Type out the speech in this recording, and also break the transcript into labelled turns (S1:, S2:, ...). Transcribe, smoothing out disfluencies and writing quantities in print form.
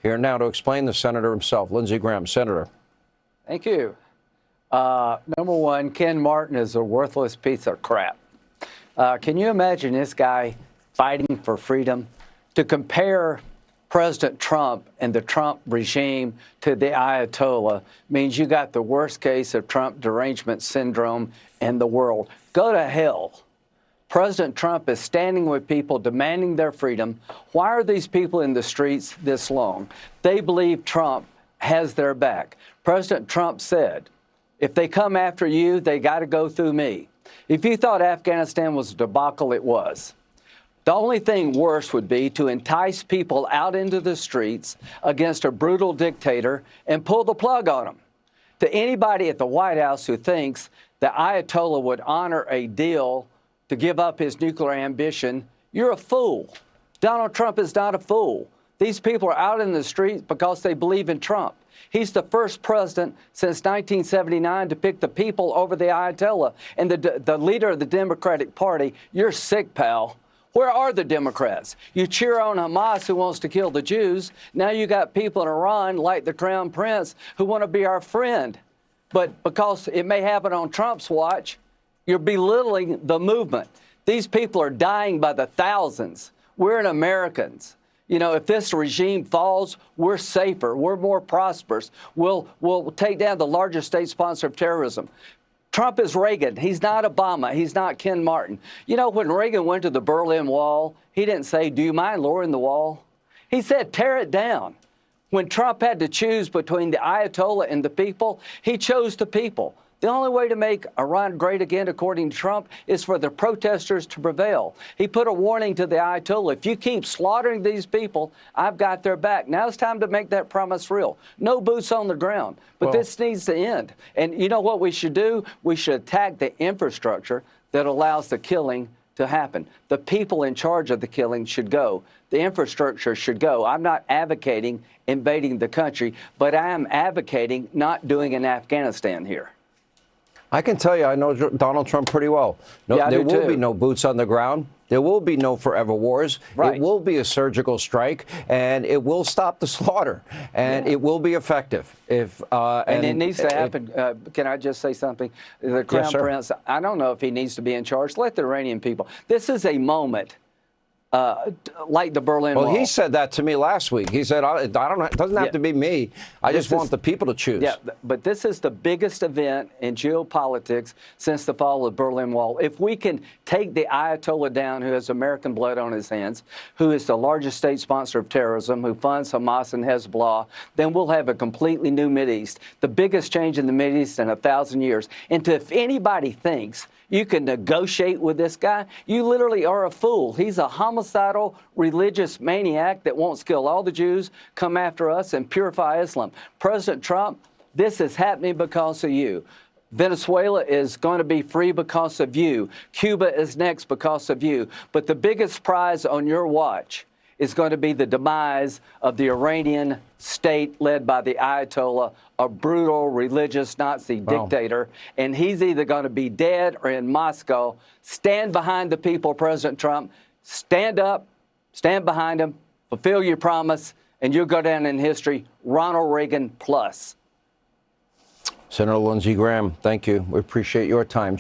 S1: Here now to explain the senator himself, Lindsey Graham. Senator.
S2: Thank you. Number one, Ken Martin is a worthless piece of crap. Can you imagine this guy fighting for freedom? To compare President Trump and the Trump regime to the Ayatollah means you got the worst case of Trump derangement syndrome in the world. Go to hell. President Trump is standing with people demanding their freedom. Why are these people in the streets this long? They believe Trump has their back. President Trump said, if they come after you, they got to go through me. If you thought Afghanistan was a debacle, it was. The only thing worse would be to entice people out into the streets against a brutal dictator and pull the plug on them. To anybody at the White House who thinks the Ayatollah would honor a deal to give up his nuclear ambition, you're a fool. Donald Trump is not a fool. These people are out in the streets because they believe in Trump. He's the first president since 1979 to pick the people over the Ayatollah. And the leader of the Democratic Party, you're sick, pal. Where are the Democrats? You cheer on Hamas, who wants to kill the Jews. Now you got people in Iran, like the Crown Prince, who want to be our friend. But because it may happen on Trump's watch, you're belittling the movement. These people are dying by the thousands. We're Americans. You know, if this regime falls, we're safer. We're more prosperous. We'll take down the largest state sponsor of terrorism. Trump is Reagan. He's not Obama. He's not Ken Martin. You know, when Reagan went to the Berlin Wall, he didn't say, do you mind lowering the wall? He said, tear it down. When Trump had to choose between the Ayatollah and the people, he chose the people. The only way to make Iran great again, according to Trump, is for the protesters to prevail. He put a warning to the Ayatollah. If you keep slaughtering these people, I've got their back. Now it's time to make that promise real. No boots on the ground. But this needs to end. And you know what we should do? We should attack the infrastructure that allows the killing to happen. The people in charge of the killing should go. The infrastructure should go. I'm not advocating invading the country, but I am advocating not doing an Afghanistan here.
S1: I can tell you, I know Donald Trump pretty well. No,
S2: yeah,
S1: there will be no boots on the ground. There will be no forever wars.
S2: Right.
S1: It will be a surgical strike, and it will stop the slaughter, and it will be effective.
S2: And it needs to happen. Can I just say something? The Crown Prince, I don't know if he needs to be in charge. Let the Iranian people. This is a moment. Like the Berlin Wall.
S1: Well, he said that to me last week. He said, it doesn't have to be me. I just want the people to choose.
S2: Yeah, but this is the biggest event in geopolitics since the fall of the Berlin Wall. If we can take the Ayatollah down, who has American blood on his hands, who is the largest state sponsor of terrorism, who funds Hamas and Hezbollah, then we'll have a completely new Mideast, the biggest change in the Mideast in 1,000 years. And if anybody thinks you can negotiate with this guy, you literally are a fool. He's a homicidal religious maniac that wants to kill all the Jews, come after us, and purify Islam. President Trump, this is happening because of you. Venezuela is going to be free because of you. Cuba is next because of you. But the biggest prize on your watch is going to be the demise of the Iranian state led by the Ayatollah, a brutal religious Nazi dictator. And he's either going to be dead or in Moscow. Stand behind the people, President Trump. Stand up, stand behind him, fulfill your promise, and you'll go down in history, Ronald Reagan plus.
S1: Senator Lindsey Graham, thank you. We appreciate your time.